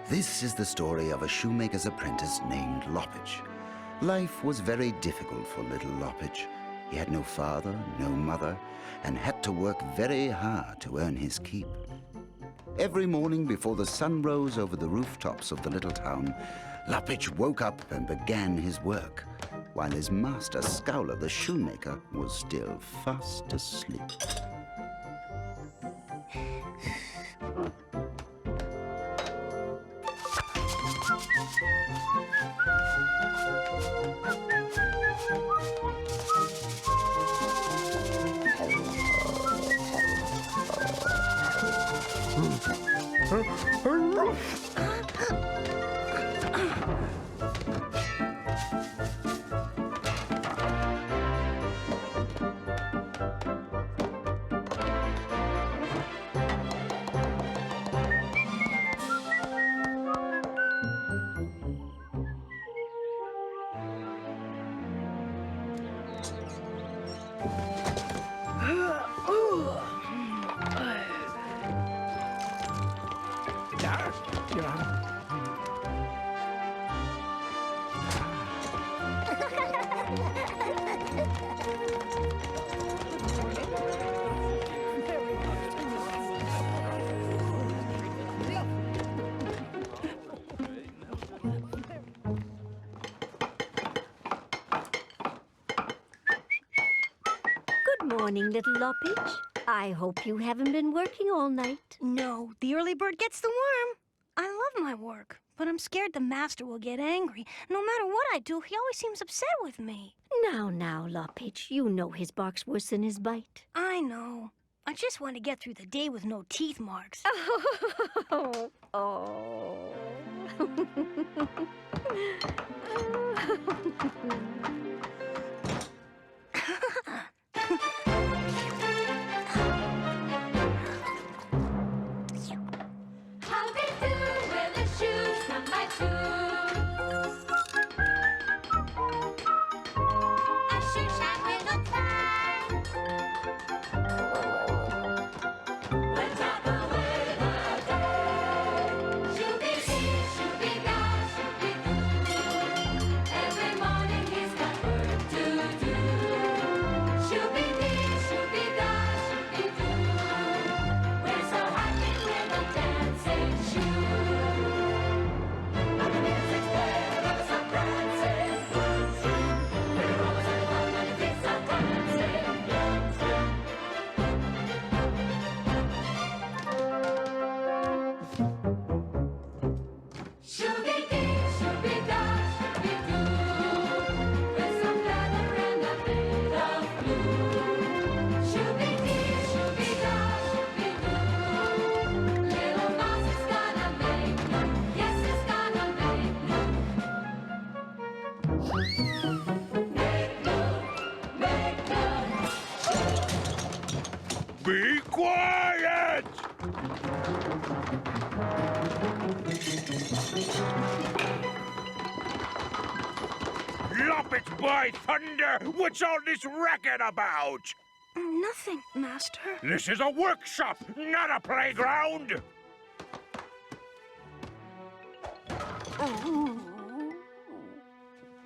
This is the story of a shoemaker's apprentice named Lapitch. Life was very difficult for little Lapitch. He had no father, no mother, and had to work very hard to earn his keep. Every morning before the sun rose over the rooftops of the little town, Lapitch woke up and began his work, while his master, Scowler the shoemaker, was still fast asleep. Good morning, little Lapitch. I hope you haven't been working all night. No, the early bird gets the worm. I love my work, but I'm scared the master will get angry. No matter what I do, he always seems upset with me. Now, Lapitch, you know his bark's worse than his bite. I know. I just want to get through the day with no teeth marks. Oh. Be quiet! Lapitch, by thunder! What's all this racket about? Nothing, Master. This is a workshop, not a playground!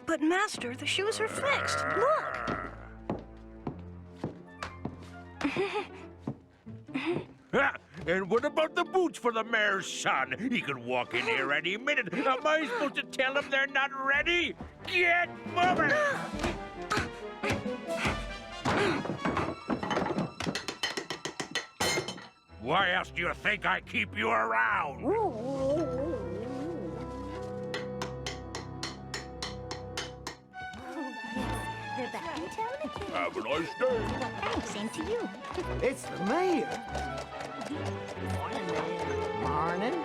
But, Master, the shoes are fixed. Look! And what about the boots for the mayor's son? He could walk in here any minute. Am I supposed to tell him they're not ready? Get moving! Why else do you think I keep you around? They're back in town again. Have a nice day. Thanks, same to you. It's the mayor. Morning, Mayor. Morning.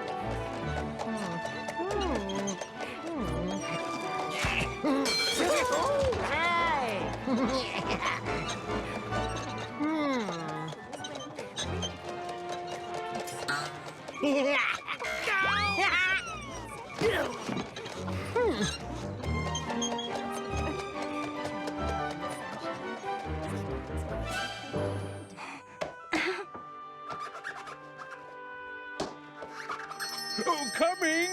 Oh, coming!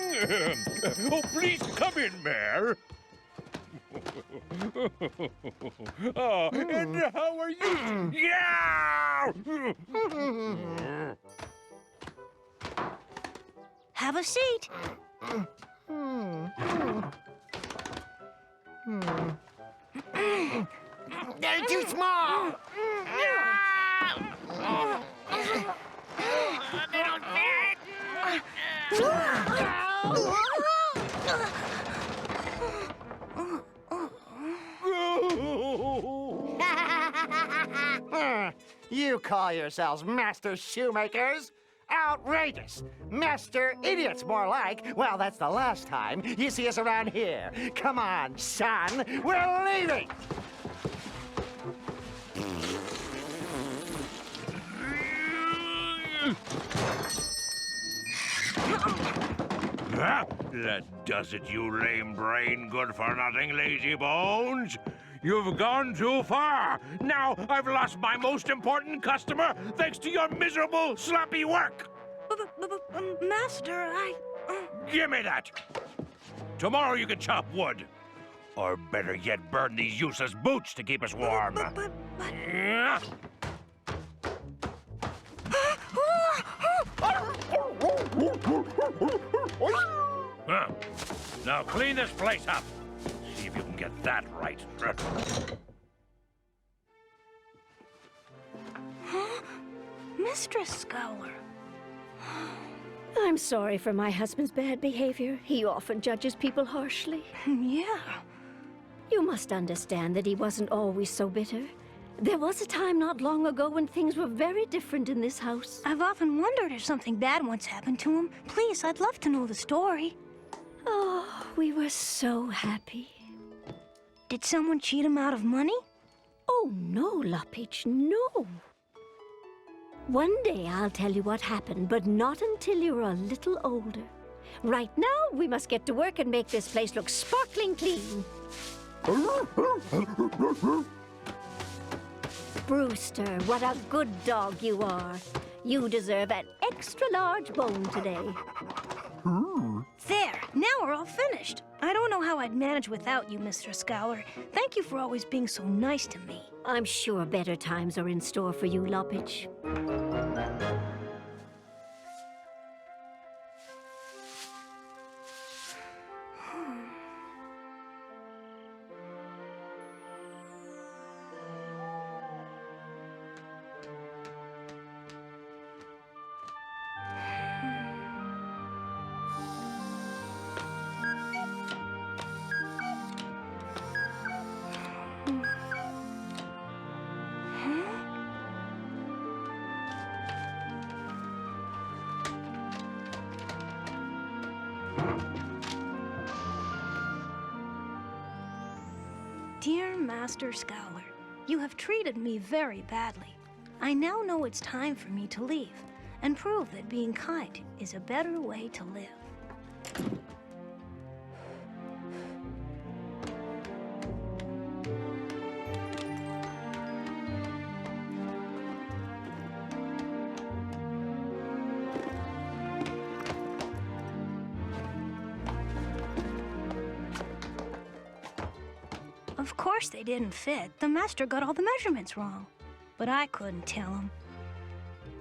Oh, please come in, Mayor. Oh, and how are you? Yeah! Have a seat. They're too small. They don't fit. You call yourselves master shoemakers? Outrageous! Master idiots, more like. Well, that's the last time you see us around here. Come on, son, we're leaving! That does it, you lame brain, good-for-nothing lazy bones. You've gone too far. Now I've lost my most important customer thanks to your miserable, sloppy work. Master, Give me that. Tomorrow you can chop wood. Or better yet, burn these useless boots to keep us warm. Yeah. Huh. Now clean this place up. See if you can get that right. Mistress Scowler. I'm sorry for my husband's bad behavior. He often judges people harshly. Yeah. You must understand that he wasn't always so bitter. There was a time not long ago when things were very different in this house. I've often wondered if something bad once happened to him. Please, I'd love to know the story. Oh, we were so happy. Did someone cheat him out of money? Oh, no, Lapitch, no. One day I'll tell you what happened, but not until you're a little older. Right now, we must get to work and make this place look sparkling clean. Brewster, what a good dog you are. You deserve an extra large bone today. There, now we're all finished. I don't know how I'd manage without you, Mr. Scowler. Thank you for always being so nice to me. I'm sure better times are in store for you, Lapitch. Dear Master Scowler, you have treated me very badly. I now know it's time for me to leave and prove that being kind is a better way to live. Of course they didn't fit. The master got all the measurements wrong. But I couldn't tell him.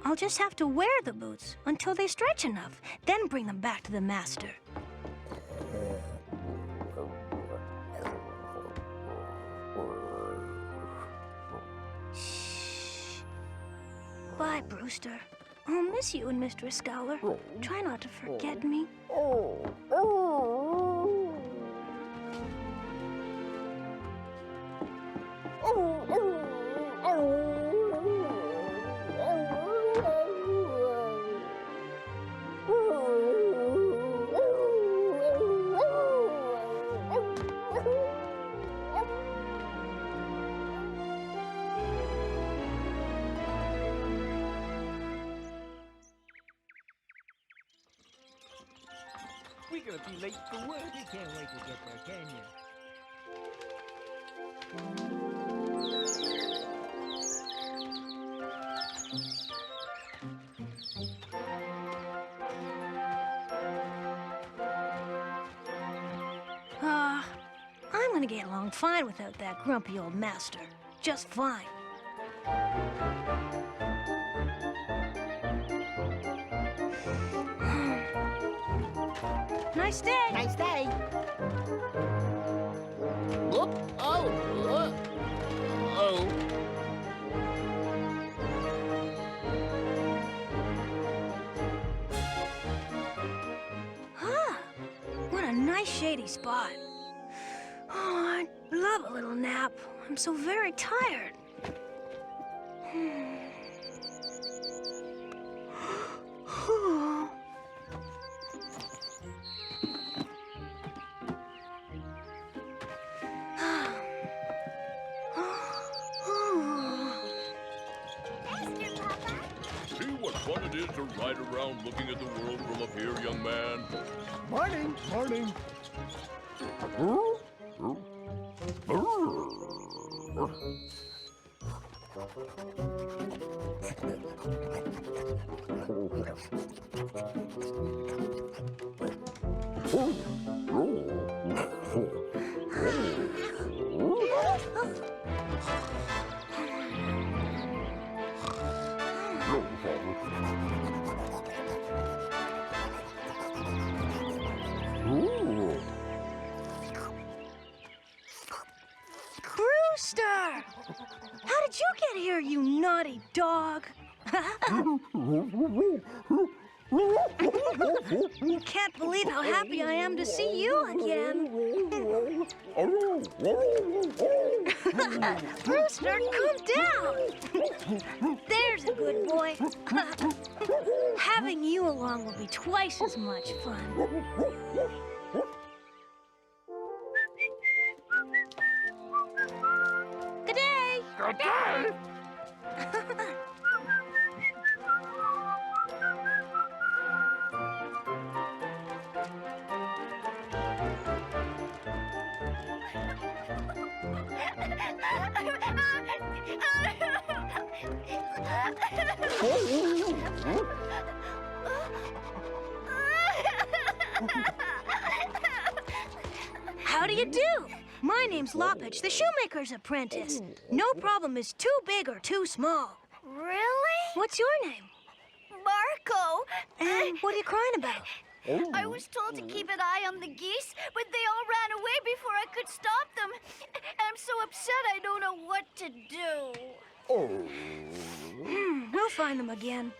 I'll just have to wear the boots until they stretch enough, then bring them back to the master. Shh. Bye, Brewster. I'll miss you and Mr. Scowler. Try not to forget me. We're gonna be late for work. You can't wait to get there, can you? I'm gonna get along fine without that grumpy old master. Just fine. Nice day. Nice day. Whoop. Oh. Oh. Huh. What a nice shady spot. Oh, I'd love a little nap. I'm so very tired. See what fun it is to ride around looking at the world from up here, young man. Morning. Morning. Brewster! How did you get here, you naughty dog? Can't believe how happy I am to see you again. Brewster, calm down. There's a good boy. Having you along will be twice as much fun. Good day. Good day! How do you do? My name's Lapitch, the shoemaker's apprentice. No problem is too big or too small. Really? What's your name? Marco! And what are you crying about? I was told to keep an eye on the geese, but they all ran away before I could stop them. I'm so upset I don't know what to do. We'll find them again.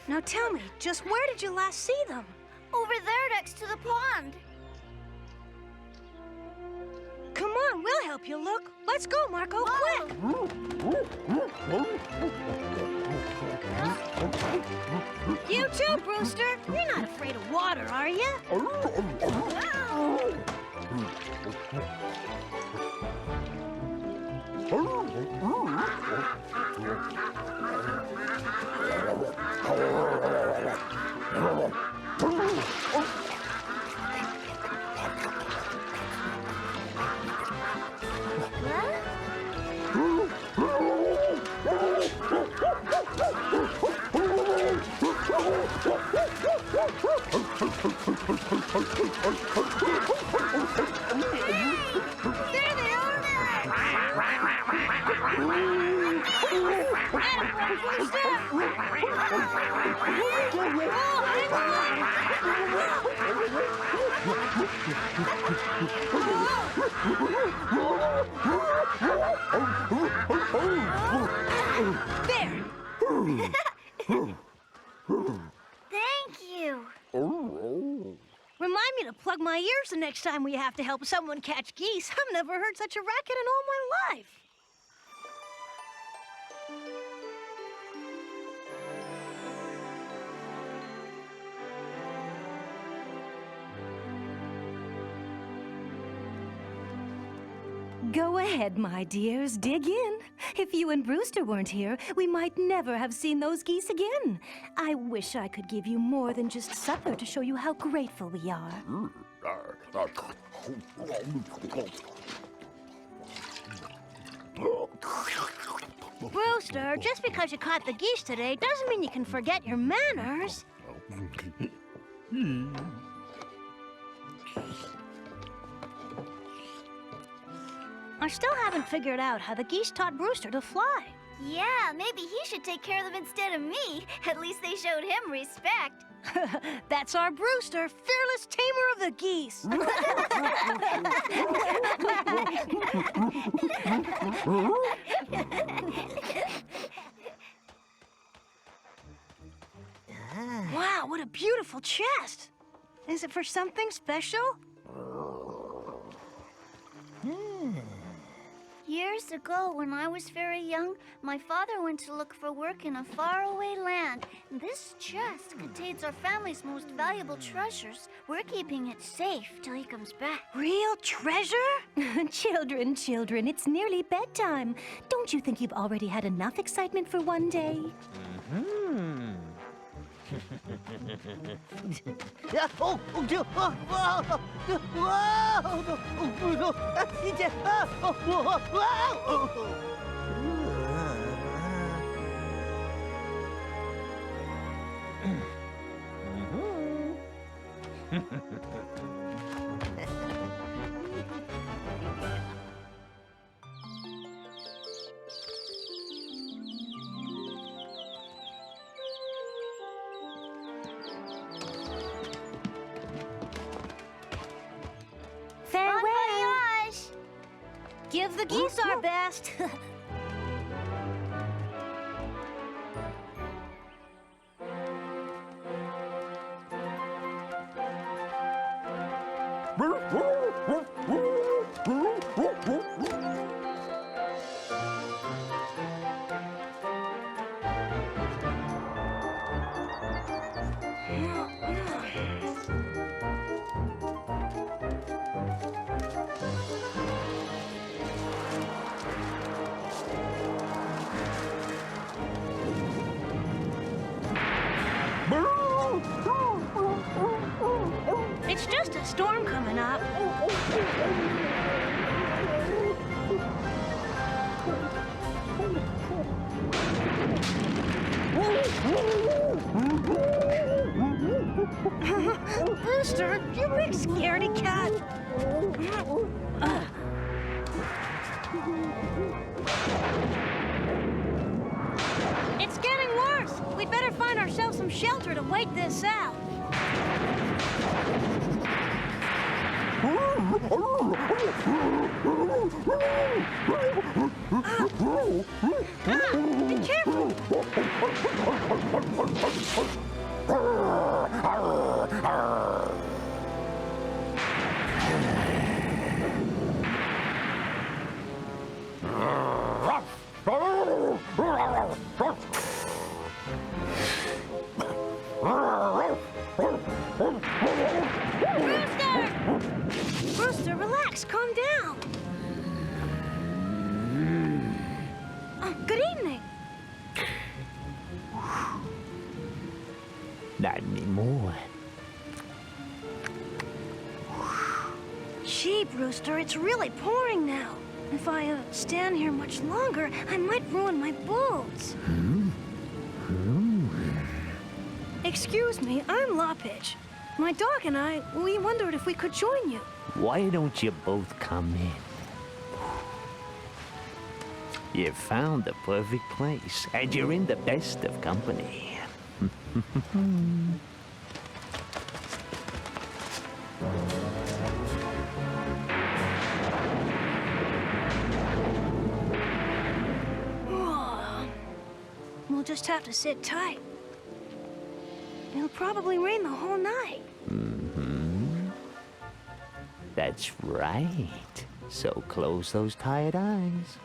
Now tell me, just where did you last see them? Over there next to the pond. Come on, we'll help you look. Let's go, Marco, quick! You too, Brewster. You're not afraid of water, are you? There they are! There! Thank you. Remind me to plug my ears the next time we have to help someone catch geese. I've never heard such a racket in all my life. Go ahead, my dears, dig in. If you and Brewster weren't here, we might never have seen those geese again. I wish I could give you more than just supper to show you how grateful we are. Brewster, just because you caught the geese today doesn't mean you can forget your manners. I still haven't figured out how the geese taught Brewster to fly. Yeah, maybe he should take care of them instead of me. At least they showed him respect. That's our Brewster, fearless tamer of the geese. Wow, what a beautiful chest. Is it for something special? Years ago, when I was very young, my father went to look for work in a faraway land. This chest contains our family's most valuable treasures. We're keeping it safe till he comes back. Real treasure? Children, children, it's nearly bedtime. Don't you think you've already had enough excitement for one day? Bon voyage! Give the geese our best. It's just a storm coming up. Brewster, you big scaredy cat. It's getting worse. We'd better find ourselves some shelter to wait this out. Be careful! Brewster, relax, calm down. Good evening. Not anymore. Gee, Brewster, it's really pouring now. If I stand here much longer, I might ruin my boots. Excuse me, I'm Lapitch. My dog and I, we wondered if we could join you. Why don't you both come in? You found the perfect place, and you're in the best of company. We'll just have to sit tight. It'll probably rain the whole night. That's right. So close those tired eyes.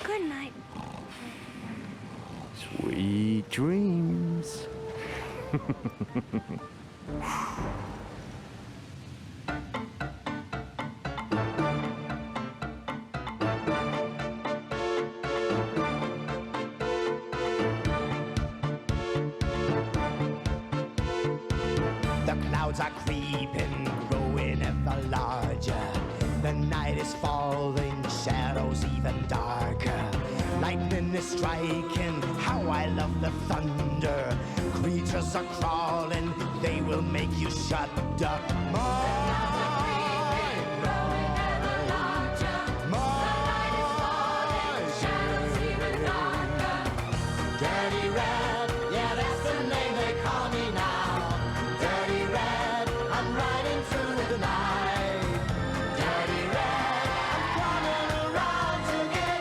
Good night. Sweet dreams. The clouds are creeping, growing ever larger. The is falling, shadows even darker. Lightning is striking, how I love the thunder. Creatures are crawling, they will make you shudder. Dirty Red, yeah, that's the name they call me now. Dirty Red, I'm riding through the night. Dirty Red, I'm coming around to get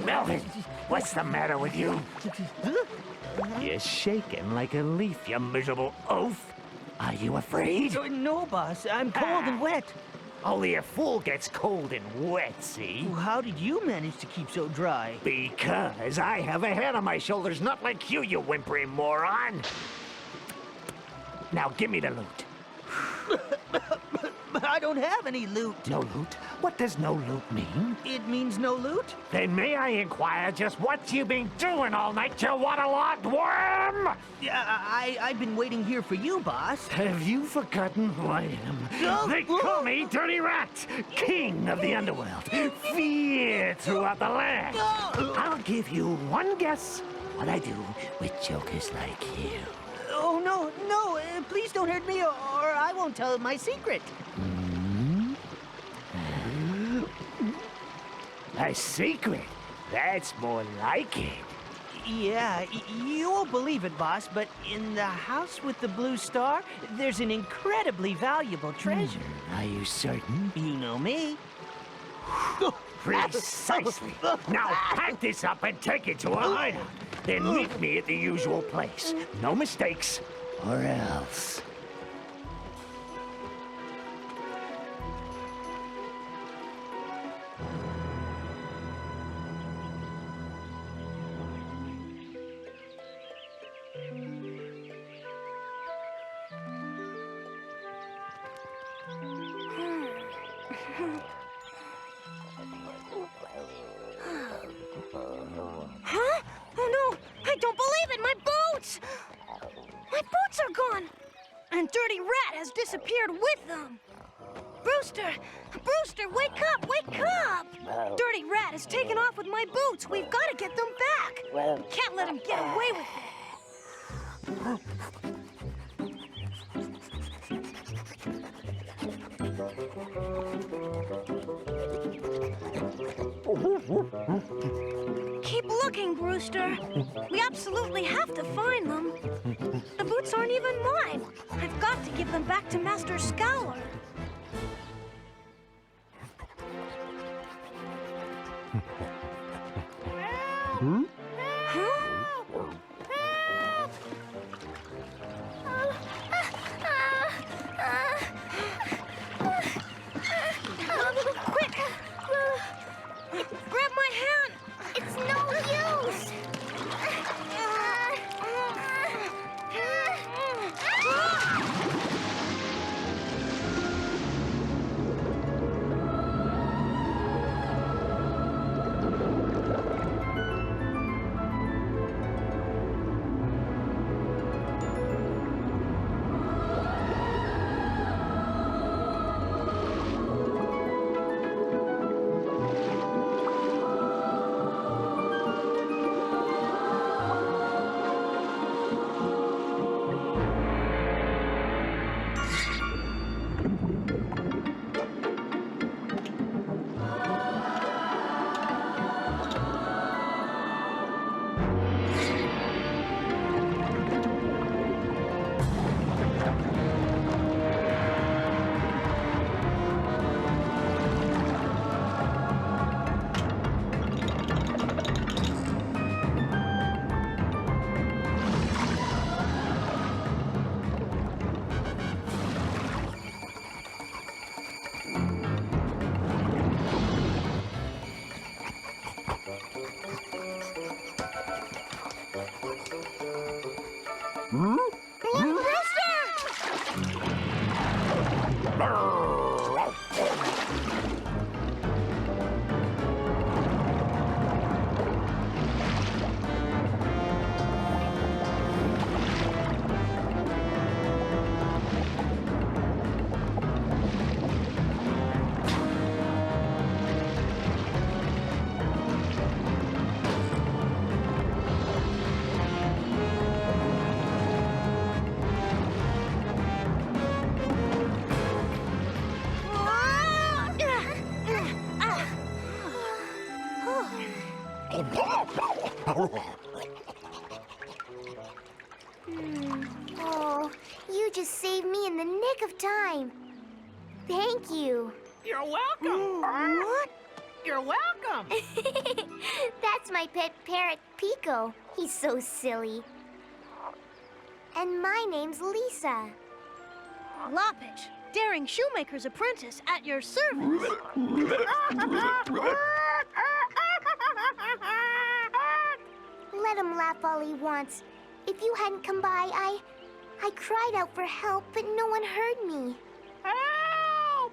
Melvin, what's the matter with you? You're shaking like a leaf, you miserable oaf. Are you afraid? No, boss. I'm cold and wet. Only a fool gets cold and wet, see? How did you manage to keep so dry? Because I have a head on my shoulders, not like you, you whimpering moron. Now give me the loot. I don't have any loot. No loot? What does no loot mean? It means no loot? Then may I inquire just what you've been doing all night, you waterlogged worm? I've been waiting here for you, boss. Have you forgotten who I am? They call me Dirty Rat, king of the underworld, feared throughout the land. I'll give you one guess what I do with jokers like you. Oh, no, please don't hurt me or I won't tell my secret. A secret? That's more like it. Yeah, you won't believe it, boss, but in the house with the blue star, there's an incredibly valuable treasure. Are you certain? You know me. Precisely. Now pack this up and take it to a hideout. Then meet me at the usual place. No mistakes, or else. Huh? Oh no! I don't believe it! My boots! My boots are gone! And Dirty Rat has disappeared with them! Brewster! Brewster, wake up! Wake up! Dirty Rat has taken off with my boots! We've got to get them back! Can't let him get away with it! Keep looking, Brewster. We absolutely have to find them. The boots aren't even mine. I've got to give them back to Master Scowler. Huh? Quick! Grab my hand! It's no use! Oh, you just saved me in the nick of time. Thank you. You're welcome. What? You're welcome. That's my pet parrot, Pico. He's so silly. And my name's Lisa. Lapitch, daring shoemaker's apprentice at your service. Let him laugh all he wants. If you hadn't come by, I cried out for help, but no one heard me. Help!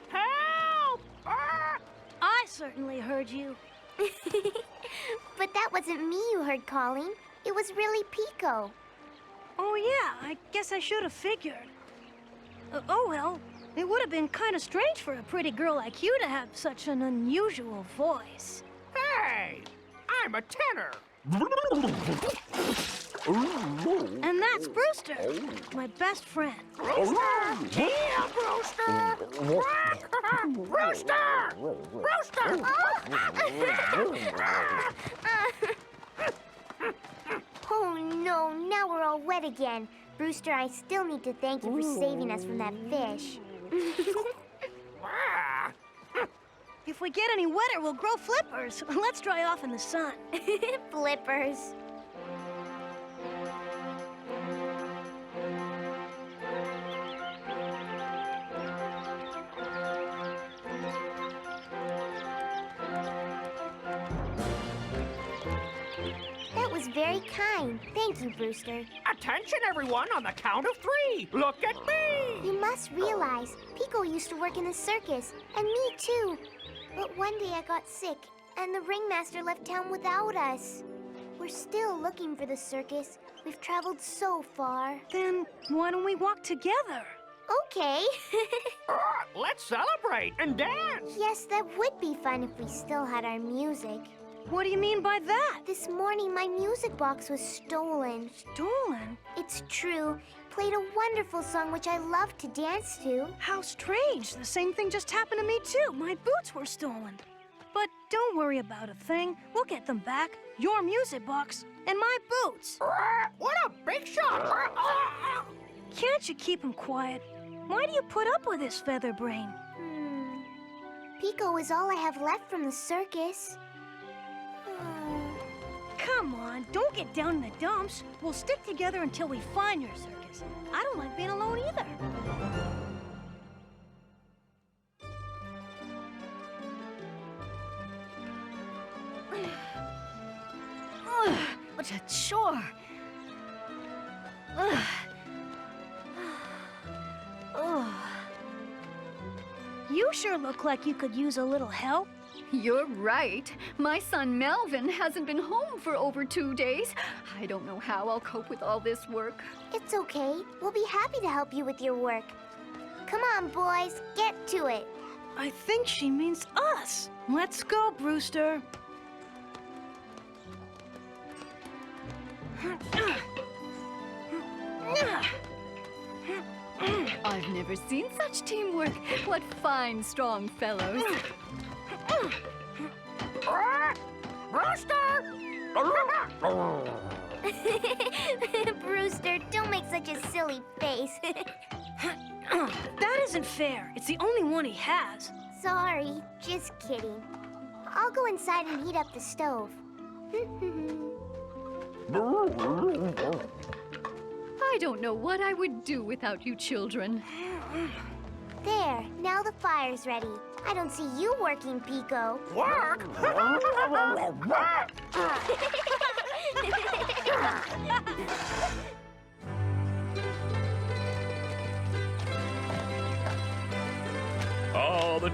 Help! I certainly heard you. But that wasn't me you heard calling. It was really Pico. Oh, yeah, I guess I should have figured. Oh, well, it would have been kind of strange for a pretty girl like you to have such an unusual voice. Hey! I'm a tenor. And that's Brewster, my best friend. Brewster! Yeah, Brewster! Brewster! Brewster! Oh no, now we're all wet again. Brewster, I still need to thank you for saving us from that fish. If we get any wetter, we'll grow flippers. Let's dry off in the sun. Flippers. That was very kind. Thank you, Brewster. Attention, everyone, on the count of 3. Look at me! You must realize, Pico used to work in the circus, and me too. But one day I got sick, and the ringmaster left town without us. We're still looking for the circus. We've traveled so far. Then why don't we walk together? Okay. Let's celebrate and dance! Yes, that would be fun if we still had our music. What do you mean by that? This morning, my music box was stolen. Stolen? It's true. Played a wonderful song which I love to dance to. How strange. The same thing just happened to me, too. My boots were stolen. But don't worry about a thing. We'll get them back. Your music box and my boots. What a big shot! Can't you keep him quiet? Why do you put up with this, Featherbrain? Pico is all I have left from the circus. Come on, don't get down in the dumps. We'll stick together until we find your circus. I don't like being alone either. What a chore. You sure look like you could use a little help. You're right. My son Melvin hasn't been home for over 2 days. I don't know how I'll cope with all this work. It's okay. We'll be happy to help you with your work. Come on, boys. Get to it. I think she means us. Let's go, Brewster. I've never seen such teamwork. What fine, strong fellows. Brewster! Brewster, don't make such a silly face. That isn't fair. It's the only one he has. Sorry, just kidding. I'll go inside and heat up the stove. I don't know what I would do without you children. There, now the fire's ready. I don't see you working, Pico. Work?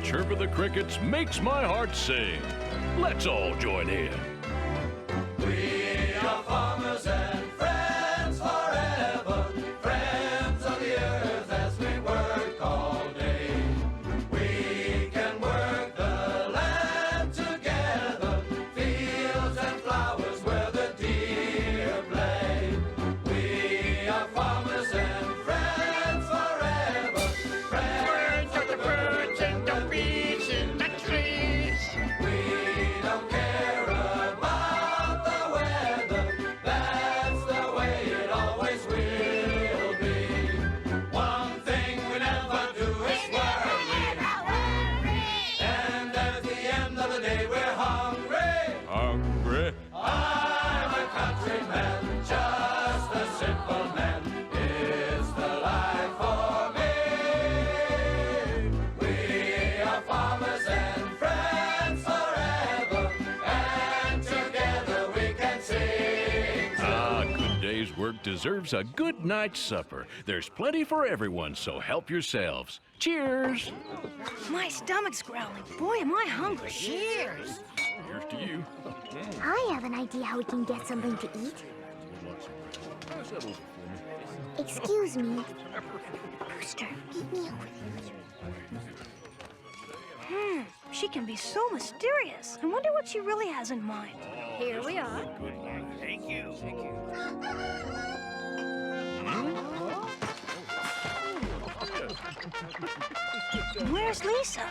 chirp of the crickets makes my heart sing. Let's all join in. We are farmers and friends forever, friends of the earth as we work all day. We can work the land together, fields and flowers where the deer play. We are farmers and friends forever, friends of the birds and the bees in the trees. We don't care about the weather, that's the way it always will be. One thing we never do is worry, and at the end of the day we're hungry. Hungry? I'm a countryman, just a simple man. It's the life for me. We are farmers and friends forever, and together we can sing. Ah, a good day's work deserves a good night's supper. There's plenty for everyone, so help yourselves. Cheers! My stomach's growling. Boy, am I hungry. Cheers! Here's to you. I have an idea how we can get something to eat. Excuse me. Brewster, meet me over there. She can be so mysterious. I wonder what she really has in mind. Here we are. Thank you. Where's Lisa?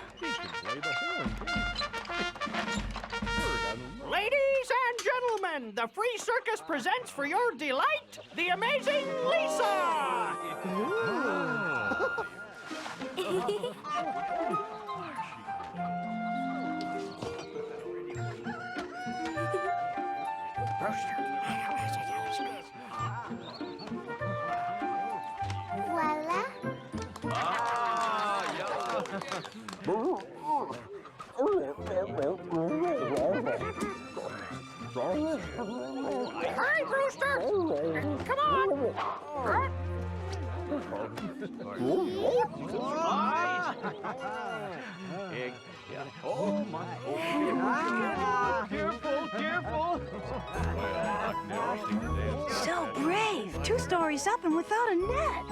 Ladies and gentlemen, the Free Circus presents for your delight the amazing Lisa! Voila. Hi, Brewster! Come on! Oh, my. Careful, careful! So brave. 2 stories up and without a net.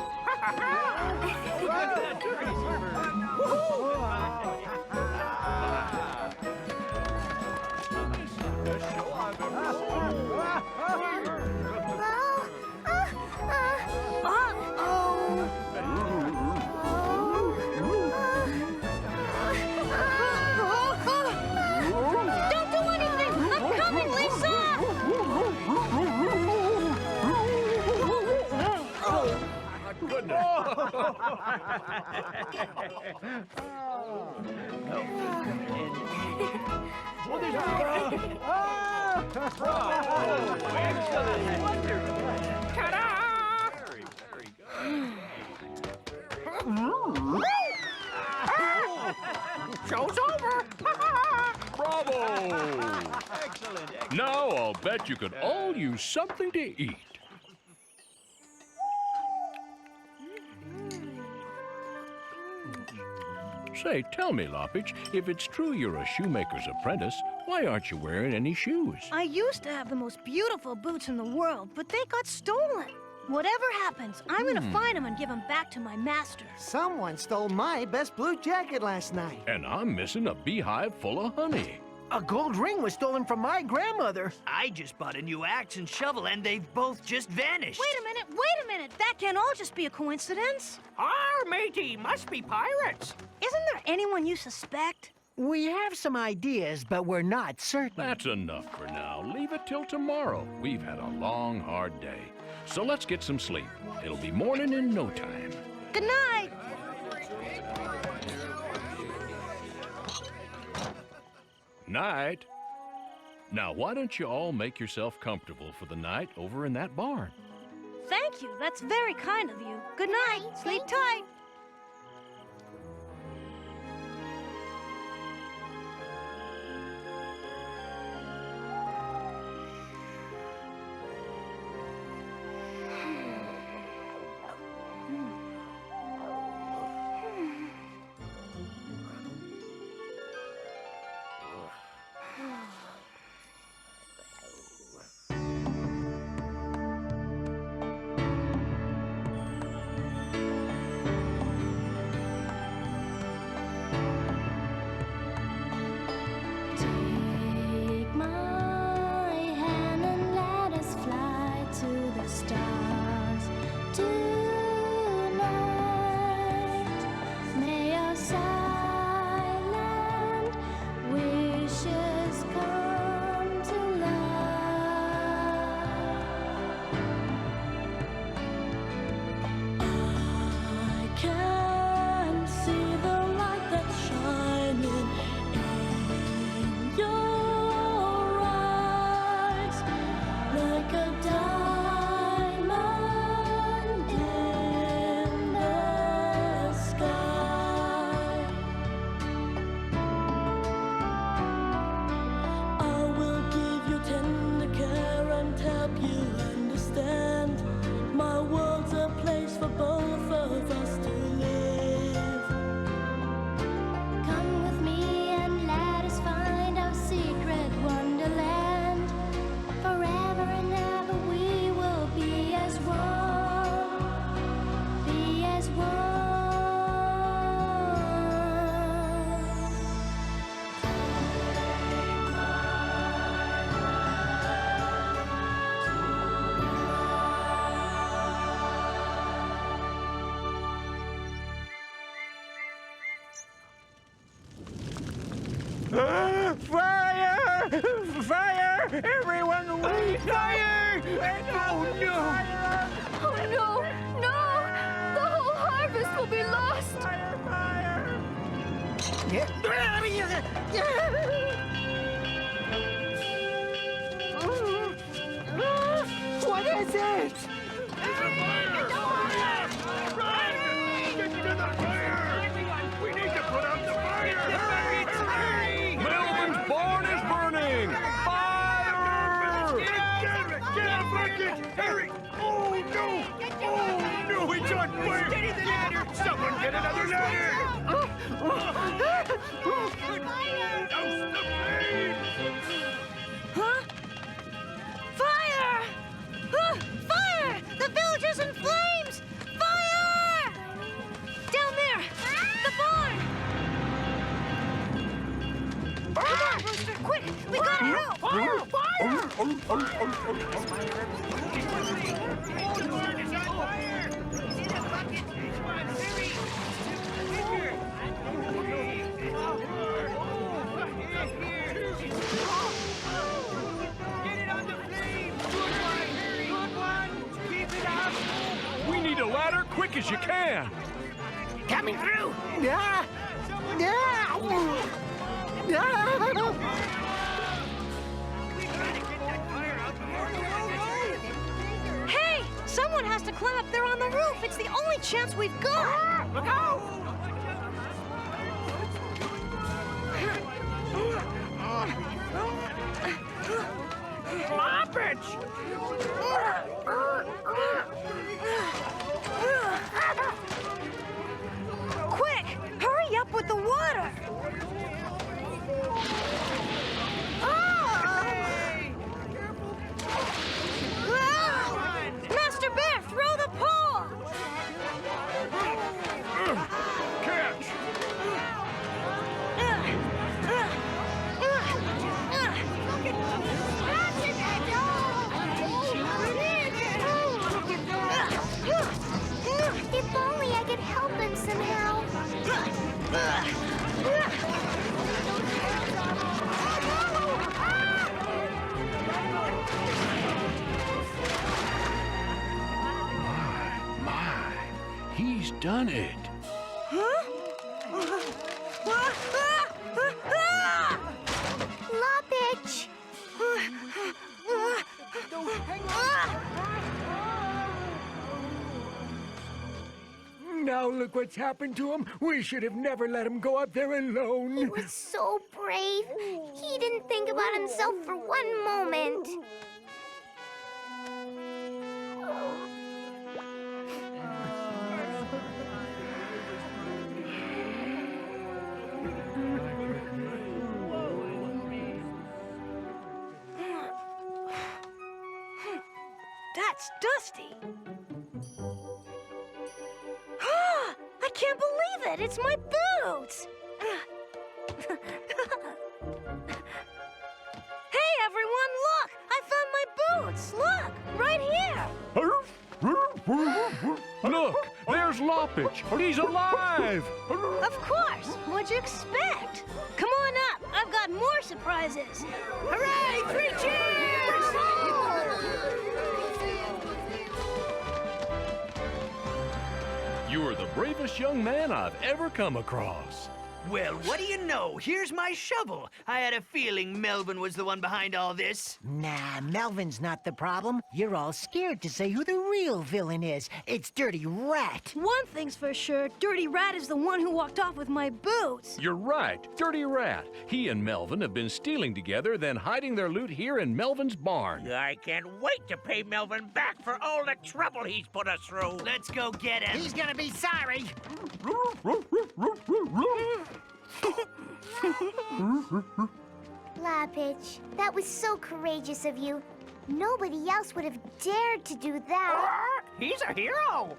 Don't do anything! I'm coming, Lisa! Show's over! Bravo! Now I'll bet you could all use something to eat. Say, tell me, Lapitch, if it's true you're a shoemaker's apprentice, why aren't you wearing any shoes? I used to have the most beautiful boots in the world, but they got stolen. Whatever happens, I'm gonna find them and give them back to my master. Someone stole my best blue jacket last night. And I'm missing a beehive full of honey. A gold ring was stolen from my grandmother. I just bought a new axe and shovel, and they've both just vanished. Wait a minute. That can't all just be a coincidence. Our matey must be pirates. Isn't there anyone you suspect? We have some ideas, but we're not certain. That's enough for now. Leave it till tomorrow. We've had a long, hard day. So let's get some sleep. It'll be morning in no time. Good night. Night. Now, why don't you all make yourself comfortable for the night over in that barn? Thank you. That's very kind of you. Good night. Sleep tight. Fire! Fire! Everyone wait! Fire! Oh, no! Oh no! No! The whole harvest will be lost! What is it? There's a fire! Run! Get to the fire! We need to put out the fire! Hurry! Melvin's barn is burning! Fire! Get a bucket! Hurry! Oh, no! Oh, no! It's on fire! Steady the ladder! Someone get another ladder! Douse the flames! Huh? Fire! Fire! The village is in flames! Fire! Down there! The barn! Come on, Rooster, quick! We gotta help! Fire! Fire! We need a ladder quick as you can! Coming through! Hey! Someone has to climb up there on the roof! It's the only chance we've got! Look out! Lapitch! Quick! Hurry up with the water! Master Bear, throw the pole! Catch! If only I could help him somehow. My, he's done it. Lapitch! Now look what's happened to him. We should have never let him go up there alone. He was so brave. He didn't think about himself for one moment. That's Dusty. I can't believe it! It's my boots! Hey, everyone, look! I found my boots! Look! Right here! Look, there's Lapitch. He's alive. Of course! What'd you expect? Come on up! I've got more surprises! Hooray! 3 cheers! You're the bravest young man I've ever come across. Well, what do you know? Here's my shovel. I had a feeling Melvin was the one behind all this. Nah, Melvin's not the problem. You're all scared to say who the real villain is. It's Dirty Rat. One thing's for sure, Dirty Rat is the one who walked off with my boots. You're right, Dirty Rat. He and Melvin have been stealing together, then hiding their loot here in Melvin's barn. I can't wait to pay Melvin back for all the trouble he's put us through. Let's go get him. He's gonna be sorry. Lapitch, that was so courageous of you. Nobody else would have dared to do that. He's a hero.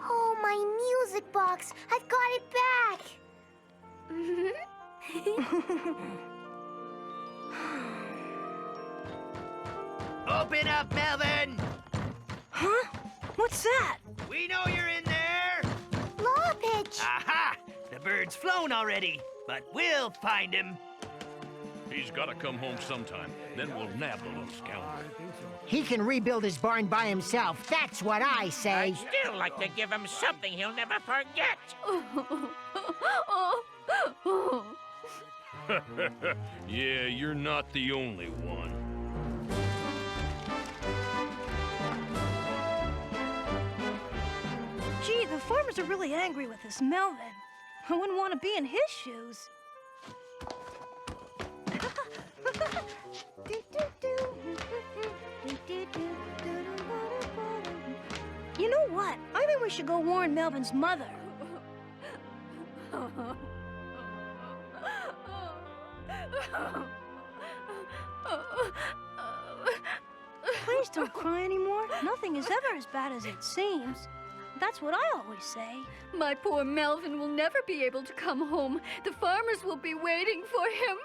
Oh, my music box. I've got it back. Open up, Melvin! Huh? What's that? We know you're in there! Lapitch! Aha! The bird's flown already, but we'll find him. He's got to come home sometime. Then we'll nab the little scoundrel. He can rebuild his barn by himself. That's what I say. I'd still like to give him something he'll never forget. Yeah, you're not the only one. Gee, the farmers are really angry with this Melvin. I wouldn't want to be in his shoes. You know what? I think we should go warn Melvin's mother. Please don't cry anymore. Nothing is ever as bad as it seems. That's what I always say. My poor Melvin will never be able to come home. The farmers will be waiting for him.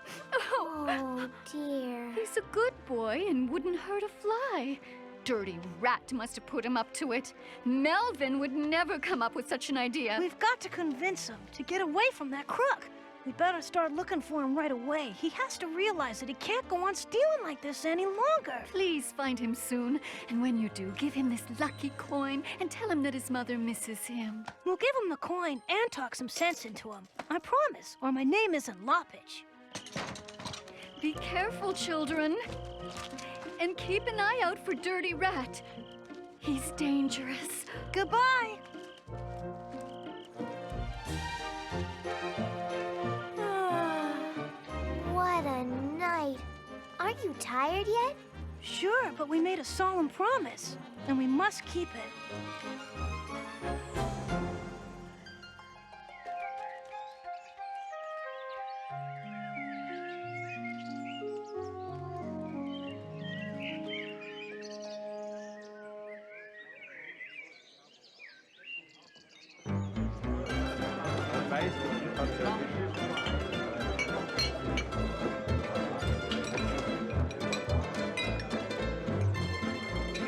Oh, dear. He's a good boy and wouldn't hurt a fly. Dirty rat must have put him up to it. Melvin would never come up with such an idea. We've got to convince him to get away from that crook. We better start looking for him right away. He has to realize that he can't go on stealing like this any longer. Please find him soon. And when you do, give him this lucky coin and tell him that his mother misses him. We'll give him the coin and talk some sense into him. I promise, or my name isn't Lapitch. Be careful, children. And keep an eye out for Dirty Rat. He's dangerous. Goodbye. What a night. Aren't you tired yet? Sure, but we made a solemn promise, and we must keep it.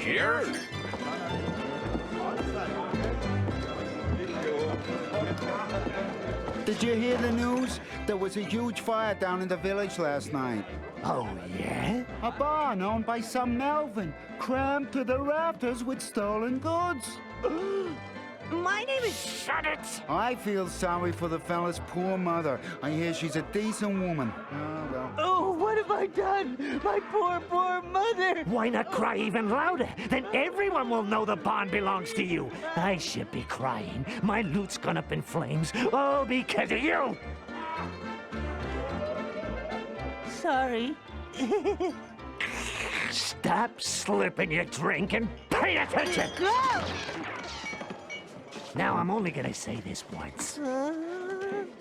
Cheers! Did you hear the news? There was a huge fire down in the village last night. Oh, yeah? A barn owned by some Melvin, crammed to the rafters with stolen goods. My name is... Shut it! I feel sorry for the fella's poor mother. I hear she's a decent woman. Oh, well. Oh, what have I done? My poor, poor mother! Why not cry even louder? Then everyone will know the barn belongs to you. I should be crying. My loot's gone up in flames, all because of you! Sorry. Stop slurping your drink and pay attention! Now, I'm only gonna say this once.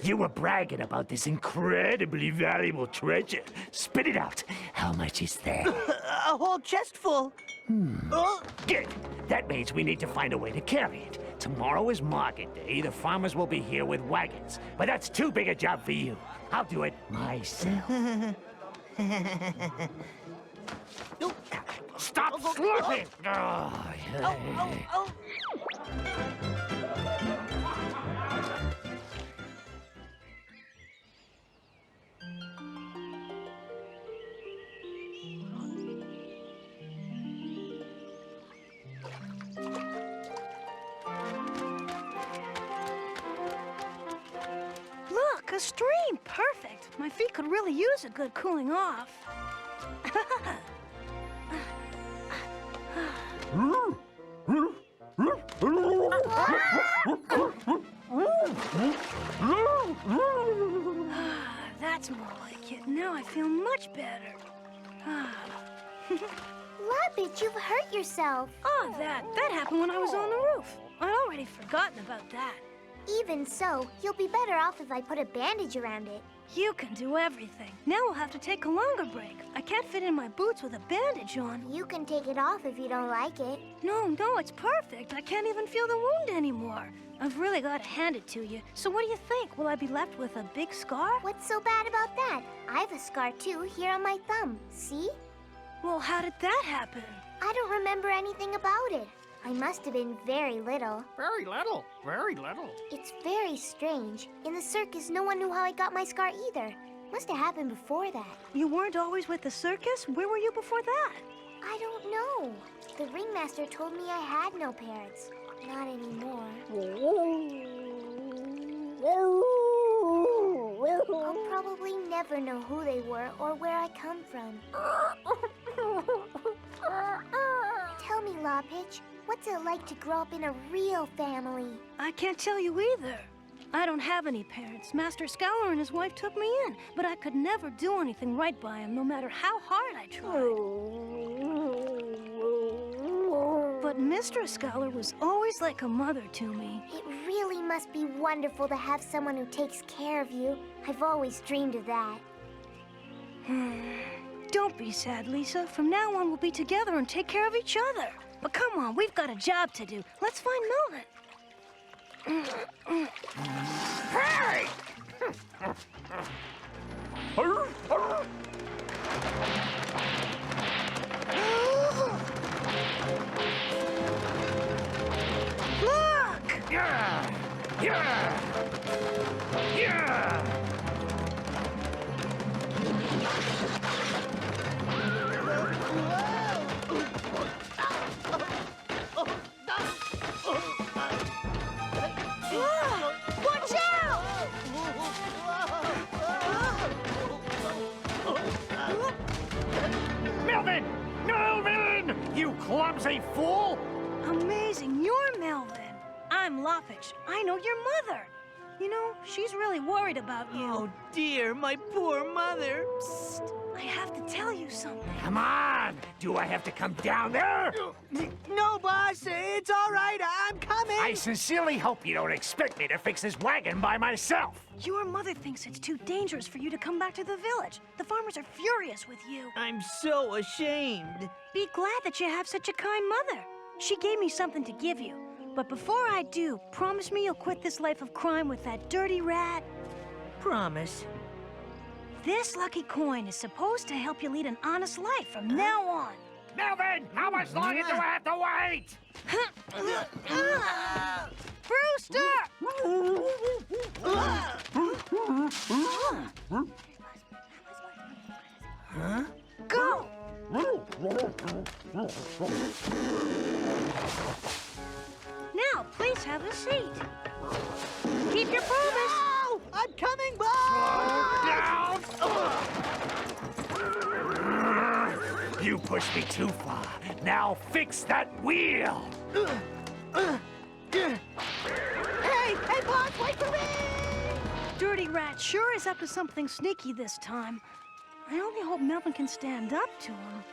You were bragging about this incredibly valuable treasure. Spit it out. How much is there? A whole chest full. Good. That means we need to find a way to carry it. Tomorrow is market day. The farmers will be here with wagons. But that's too big a job for you. I'll do it myself. Stop slurping! Look, a stream. Perfect. My feet could really use a good cooling off. That's more like it. Now I feel much better. Lapitch, you've hurt yourself. Oh, that happened when I was on the roof. I'd already forgotten about that. Even so, you'll be better off if I put a bandage around it. You can do everything. Now we'll have to take a longer break. I can't fit in my boots with a bandage on. You can take it off if you don't like it. No, it's perfect. I can't even feel the wound anymore. I've really got to hand it to you. So what do you think? Will I be left with a big scar? What's so bad about that? I have a scar too, here on my thumb. See? Well, how did that happen? I don't remember anything about it. I must have been very little. Very little. Very little. It's very strange. In the circus, no one knew how I got my scar either. Must have happened before that. You weren't always with the circus? Where were you before that? I don't know. The ringmaster told me I had no parents. Not anymore. I'll probably never know who they were or where I come from. Tell me, Lapitch, what's it like to grow up in a real family? I can't tell you either. I don't have any parents. Master Scowler and his wife took me in, but I could never do anything right by him, no matter how hard I tried. But Mistress Scowler was always like a mother to me. It really must be wonderful to have someone who takes care of you. I've always dreamed of that. Don't be sad, Lisa. From now on, we'll be together and take care of each other. But come on, we've got a job to do. Let's find Melvin. Hey! Look! Yeah! Yeah! Yeah! Watch out! Melvin! Melvin! You clumsy fool! Amazing, you're Melvin. I'm Lapitch. I know your mother. You know, she's really worried about you. Oh, dear, my poor mother. Psst, I have to tell you something. Come on! Do I have to come down there? No, boss, it's all right. I'm coming. I sincerely hope you don't expect me to fix this wagon by myself. Your mother thinks it's too dangerous for you to come back to the village. The farmers are furious with you. I'm so ashamed. Be glad that you have such a kind mother. She gave me something to give you. But before I do, promise me you'll quit this life of crime with that dirty rat. Promise. This lucky coin is supposed to help you lead an honest life from now on. Melvin, how much longer do I have to wait? Brewster! Go! Now, please have a seat. Keep your promise. No! I'm coming, boss! You pushed me too far. Now fix that wheel! Hey, boss, wait for me! Dirty Rat sure is up to something sneaky this time. I only hope Melvin can stand up to him.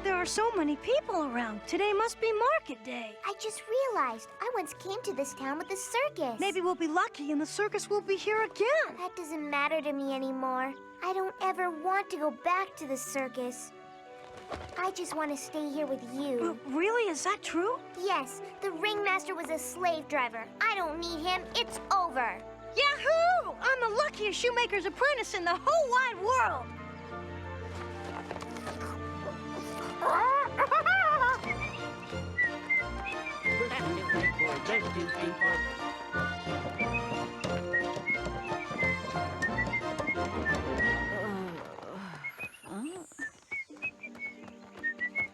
There are so many people around. Today must be market day. I just realized I once came to this town with a circus. Maybe we'll be lucky and the circus will be here again. That doesn't matter to me anymore. I don't ever want to go back to the circus. I just want to stay here with you. Really? Is that true? Yes, the ringmaster was a slave driver. I don't need him. It's over. Yahoo! I'm the luckiest shoemaker's apprentice in the whole wide world.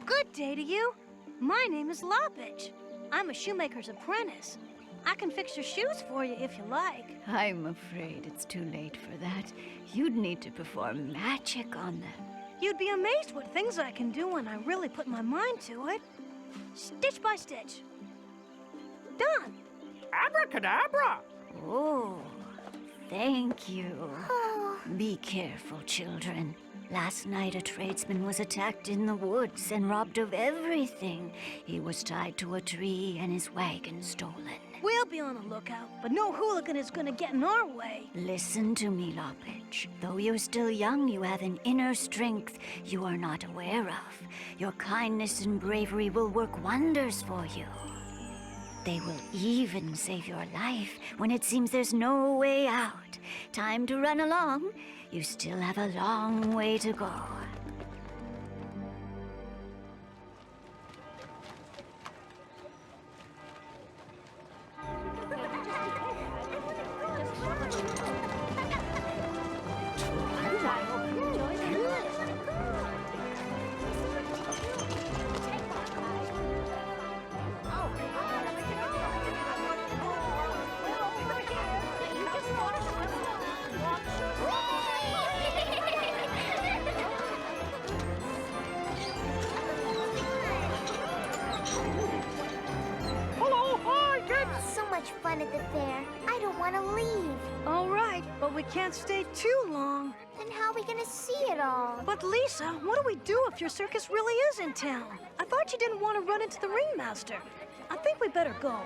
Good day to you. My name is Lapitch. I'm a shoemaker's apprentice. I can fix your shoes for you if you like. I'm afraid it's too late for that. You'd need to perform magic on them. You'd be amazed what things I can do when I really put my mind to it. Stitch by stitch. Done. Abracadabra! Oh, thank you. Be careful, children. Last night, a tradesman was attacked in the woods and robbed of everything. He was tied to a tree and his wagon stolen. We'll be on the lookout, but no hooligan is gonna get in our way. Listen to me, Lapitch. Though you're still young, you have an inner strength you are not aware of. Your kindness and bravery will work wonders for you. They will even save your life when it seems there's no way out. Time to run along. You still have a long way to go. Fun at the fair. I don't want to leave. All right, but we can't stay too long. Then how are we gonna see it all? But Lisa, what do we do if your circus really is in town? I thought you didn't want to run into the ringmaster. I think we better go.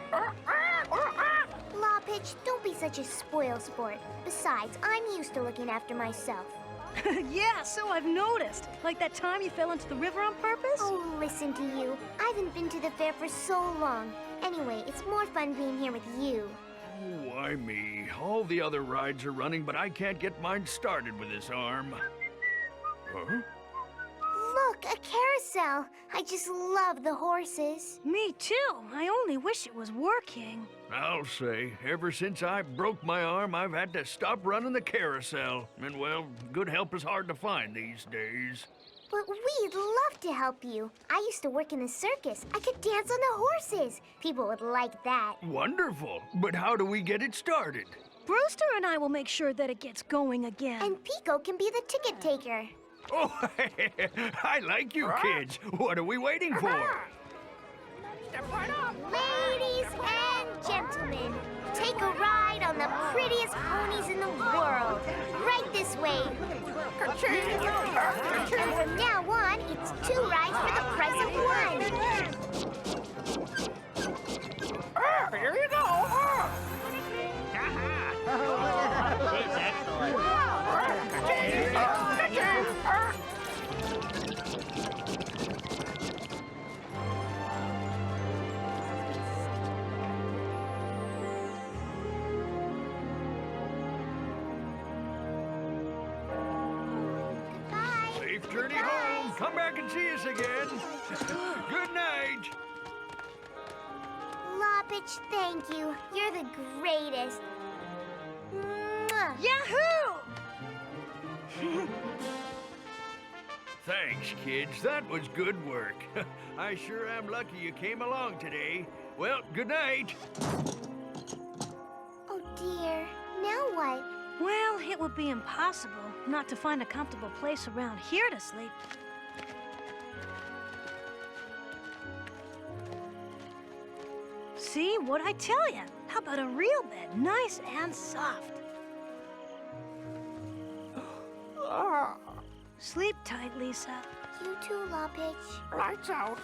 Lapitch, don't be such a spoil sport. Besides, I'm used to looking after myself. Yeah, so I've noticed. Like that time you fell into the river on purpose? Oh, listen to you. I haven't been to the fair for so long. Anyway, it's more fun being here with you. Oh, why me? All the other rides are running, but I can't get mine started with this arm. Huh? Look, a carousel. I just love the horses. Me too. I only wish it was working. I'll say, ever since I broke my arm, I've had to stop running the carousel. And, well, good help is hard to find these days. But we'd love to help you. I used to work in the circus. I could dance on the horses. People would like that. Wonderful. But how do we get it started? Brewster and I will make sure that it gets going again. And Pico can be the ticket taker. Oh, I like you kids. What are we waiting for? Ladies and gentlemen, take a ride on the prettiest ponies in the world. Right this way. And from now on, it's 2 rides for the price of 1. Here you go. It's excellent. Safe journey home. Come back and see us again. Good night. Lapitch, thank you. You're the greatest. Mwah. Yahoo! Thanks, kids. That was good work. I sure am lucky you came along today. Well, good night. Oh, dear. Now what? Well, it would be impossible not to find a comfortable place around here to sleep. See, what'd I tell you? How about a real bed, nice and soft? Sleep tight, Lisa. You too, Lapitch. Lights out.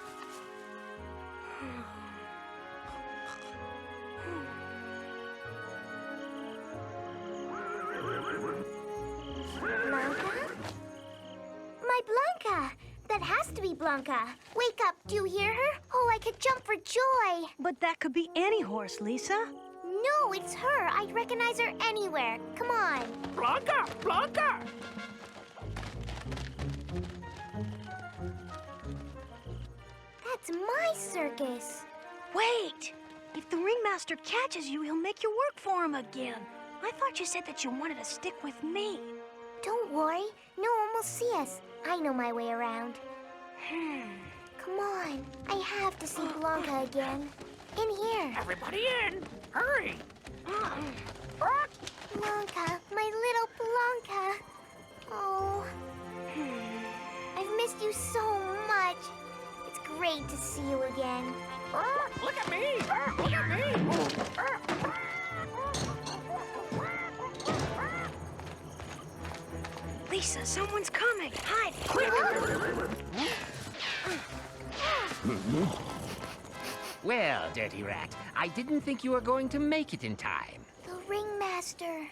Blanca? My Blanca! That has to be Blanca. Wake up, do you hear her? Oh, I could jump for joy. But that could be any horse, Lisa. No, it's her. I'd recognize her anywhere. Come on. Blanca! Blanca! That's my circus. Wait! If the ringmaster catches you, he'll make you work for him again. I thought you said that you wanted to stick with me. Don't worry. No one will see us. I know my way around. Come on. I have to see Blanca again. In here. Everybody in! Hurry! Blanca, my little Blanca. Oh. I've missed you so much. It's great to see you again. Look at me! Look at me! Lisa, someone's coming. Hide, quick! Well, Dirty Rat, I didn't think you were going to make it in time. The ringmaster.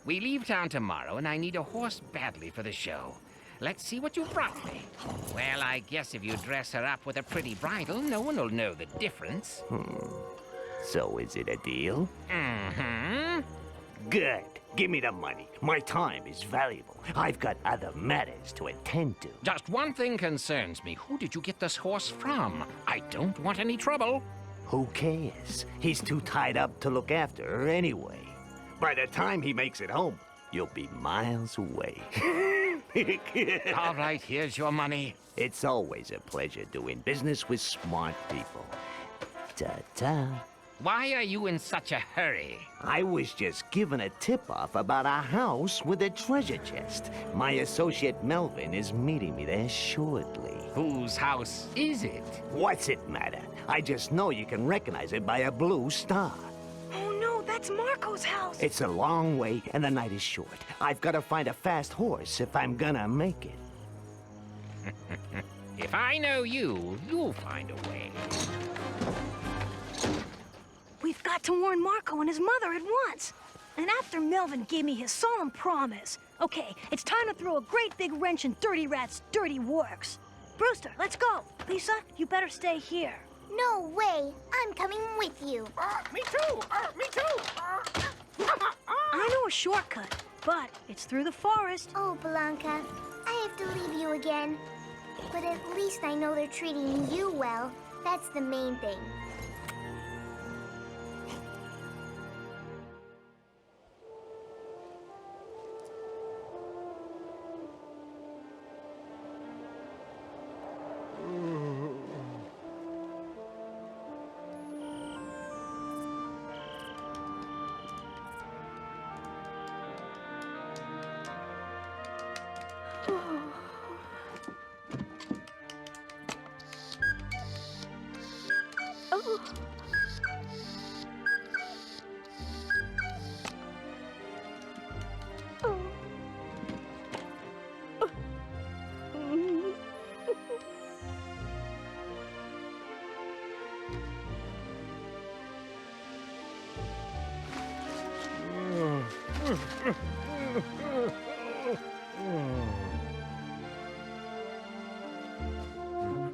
We leave town tomorrow, and I need a horse badly for the show. Let's see what you brought me. Well, I guess if you dress her up with a pretty bridle, no one will know the difference. So is it a deal? Mm-hmm. Good. Give me the money. My time is valuable. I've got other matters to attend to. Just one thing concerns me. Who did you get this horse from? I don't want any trouble. Who cares? He's too tied up to look after her anyway. By the time he makes it home, you'll be miles away. All right, here's your money. It's always a pleasure doing business with smart people. Ta-ta. Why are you in such a hurry? I was just given a tip-off about a house with a treasure chest. My associate Melvin is meeting me there shortly. Whose house is it? What's it matter? I just know you can recognize it by a blue star. Oh no, that's Marco's house. It's a long way and the night is short. I've got to find a fast horse if I'm gonna make it. If I know you, you'll find a way. We've got to warn Marco and his mother at once. And after Melvin gave me his solemn promise. Okay, it's time to throw a great big wrench in Dirty Rat's dirty works. Brewster, let's go. Lisa, you better stay here. No way. I'm coming with you. Me too. Me too. I know a shortcut, but it's through the forest. Oh, Blanca, I have to leave you again. But at least I know they're treating you well. That's the main thing.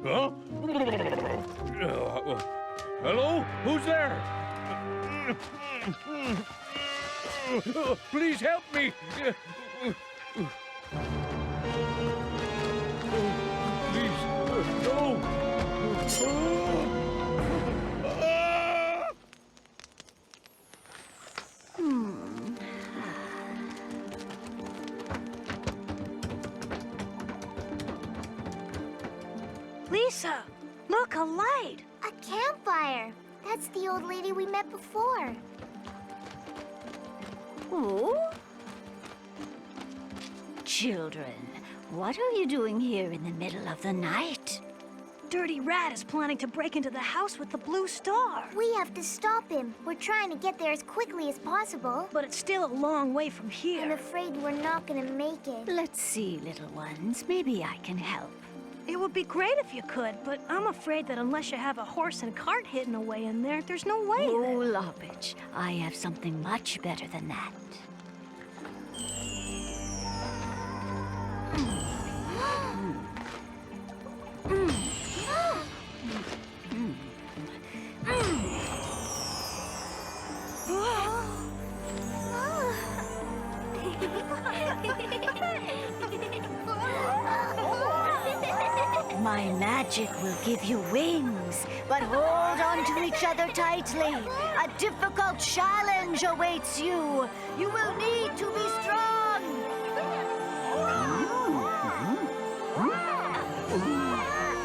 Huh? Hello? Who's there? Please help me. Please, no. Lisa, look, a light. A campfire. That's the old lady we met before. Oh? Children, what are you doing here in the middle of the night? Dirty Rat is planning to break into the house with the blue star. We have to stop him. We're trying to get there as quickly as possible. But it's still a long way from here. I'm afraid we're not gonna make it. Let's see, little ones. Maybe I can help. It would be great if you could, but I'm afraid that unless you have a horse and cart hidden away in there, there's no way. Oh, Lapitch, I have something much better than that. My magic will give you wings, but hold on to each other tightly. A difficult challenge awaits you. You will need to be strong.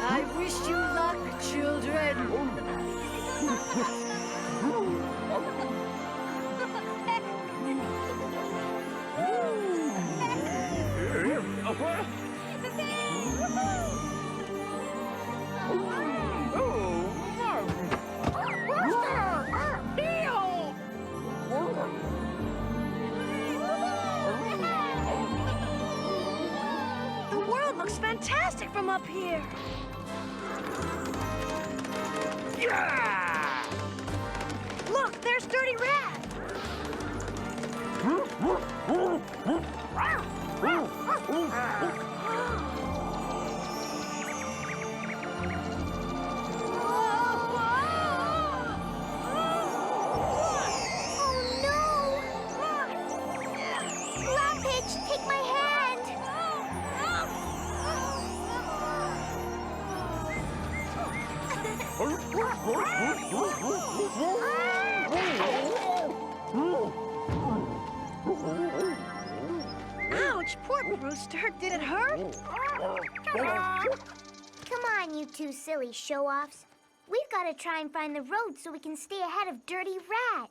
I wish you luck, children. The world looks fantastic from up here. Yeah! Look, there's Dirty Rat. Ouch, poor Brewster. Did it hurt? Come on, you two silly show-offs. We've got to try and find the road so we can stay ahead of Dirty Rat.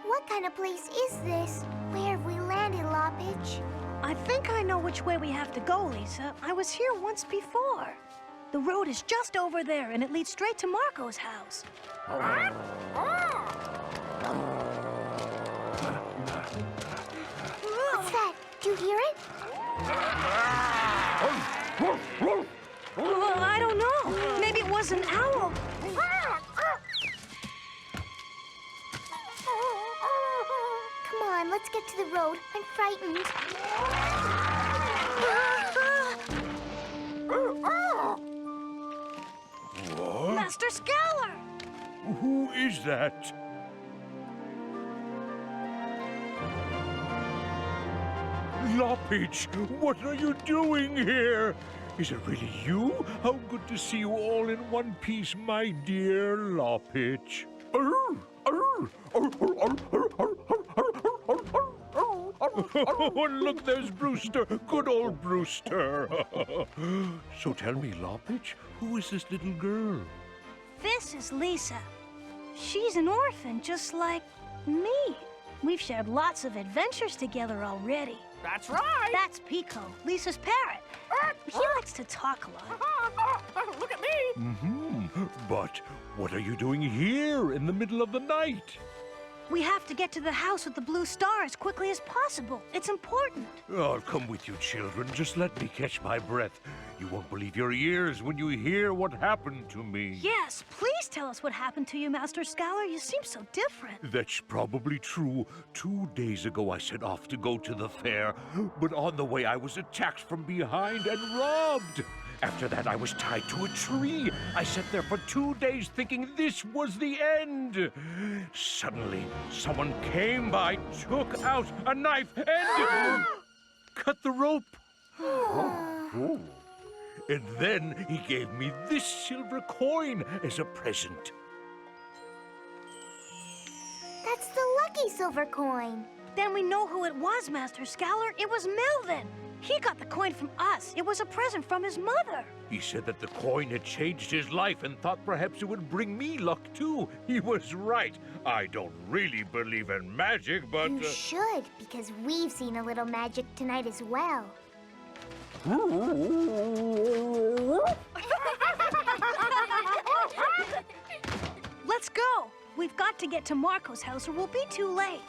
What kind of place is this? Where have we landed, Lapitch? I think I know which way we have to go, Lisa. I was here once before. The road is just over there, and it leads straight to Marco's house. What's that? Do you hear it? Well, I don't know. Maybe it was an owl. Come on, let's get to the road. I'm frightened. What? Master Scalar! Who is that? Lapitch, what are you doing here? Is it really you? How good to see you all in one piece, my dear Lapitch. Oh, look, there's Brewster. Good old Brewster. So tell me, Lapitch, who is this little girl? This is Lisa. She's an orphan, just like me. We've shared lots of adventures together already. That's right. That's Pico, Lisa's parrot. He likes to talk a lot. Look at me. But what are you doing here in the middle of the night? We have to get to the house with the blue star as quickly as possible. It's important. I'll come with you, children. Just let me catch my breath. You won't believe your ears when you hear what happened to me. Yes, please tell us what happened to you, Master Scholar. You seem so different. That's probably true. 2 days ago, I set off to go to the fair, but on the way, I was attacked from behind and robbed. After that, I was tied to a tree. I sat there for 2 days thinking this was the end. Suddenly, someone came by, took out a knife, and cut the rope. And then he gave me this silver coin as a present. That's the lucky silver coin. Then we know who it was, Master Scholar. It was Melvin. He got the coin from us. It was a present from his mother. He said that the coin had changed his life and thought perhaps it would bring me luck, too. He was right. I don't really believe in magic, but... You should, because we've seen a little magic tonight as well. Let's go. We've got to get to Marco's house or we'll be too late.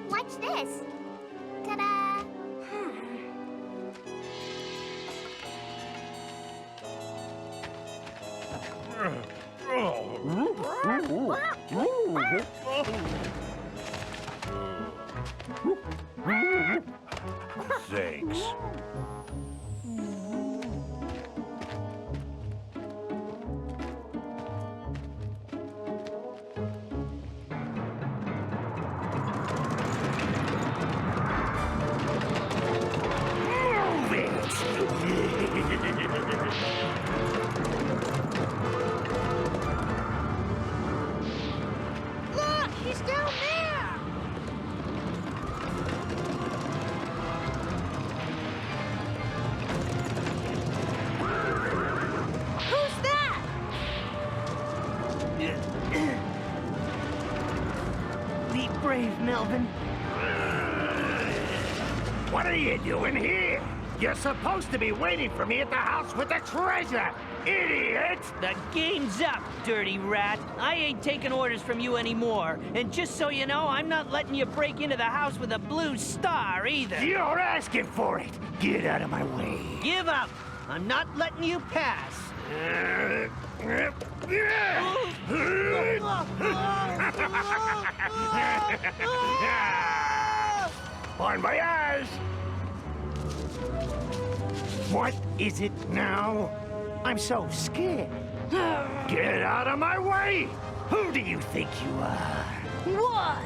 Watch this. Ta-da! Thanks. Move Look, he's down there! Who's that? Be brave, Melvin. What are you doing here? You're supposed to be waiting for me at the house with the treasure, idiot! The game's up, dirty rat. I ain't taking orders from you anymore. And just so you know, I'm not letting you break into the house with a blue star either. You're asking for it. Get out of my way. Give up. I'm not letting you pass. Bon voyage! What is it now? I'm so scared. Get out of my way! Who do you think you are? What?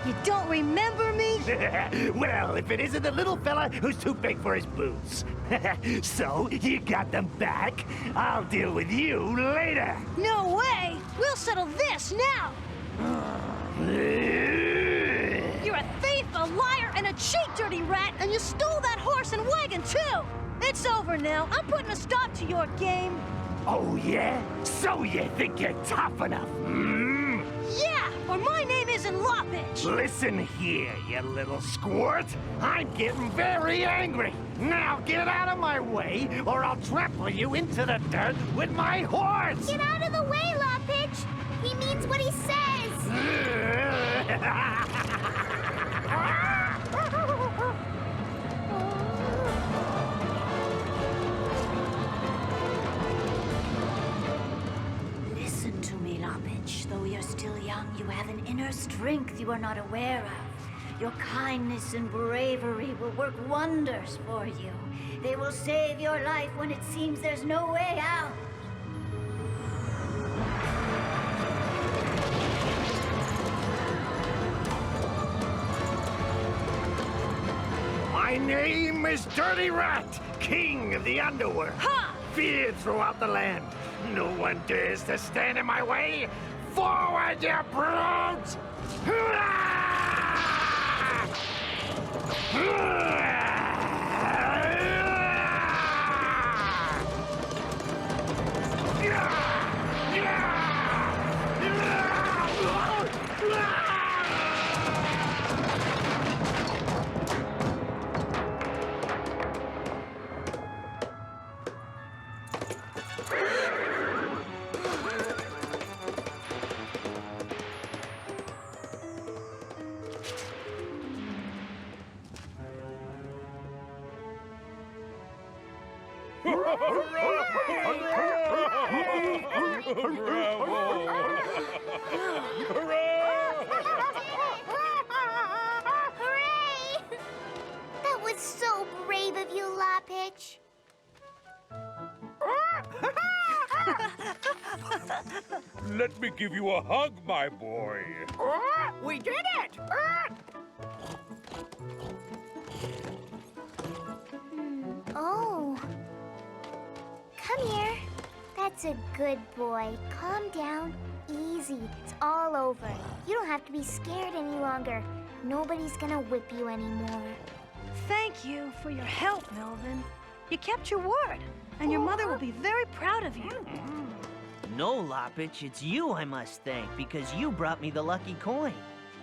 You don't remember me? Well, if it isn't the little fella who's too big for his boots. So, you got them back? I'll deal with you later. No way! We'll settle this now! You're a thief, a liar, and a cheat, dirty rat, and you stole that horse and wagon, too! It's over now. I'm putting a stop to your game. Oh, yeah? So you think you're tough enough, hmm? Yeah, or my name isn't Lapitch. Listen here, you little squirt. I'm getting very angry. Now get out of my way, or I'll trample you into the dirt with my horse! Get out of the way, Lapitch! He means what he says! Listen to me, Lapitch. Though you're still young, you have an inner strength you are not aware of. Your kindness and bravery will work wonders for you. They will save your life when it seems there's no way out. My name is Dirty Rat, king of the underworld. Ha! Feared throughout the land. No one dares to stand in my way. Forward, you brutes! Hooray! That was so brave of you, Lapitch. Let me give you a hug, my boy. We did it! Oh. Come here. That's a good boy. Calm down. Easy. It's all over. You don't have to be scared any longer. Nobody's gonna whip you anymore. Thank you for your help, Melvin. You kept your word, and your mother will be very proud of you. No, Lapitch, it's you I must thank, because you brought me the lucky coin.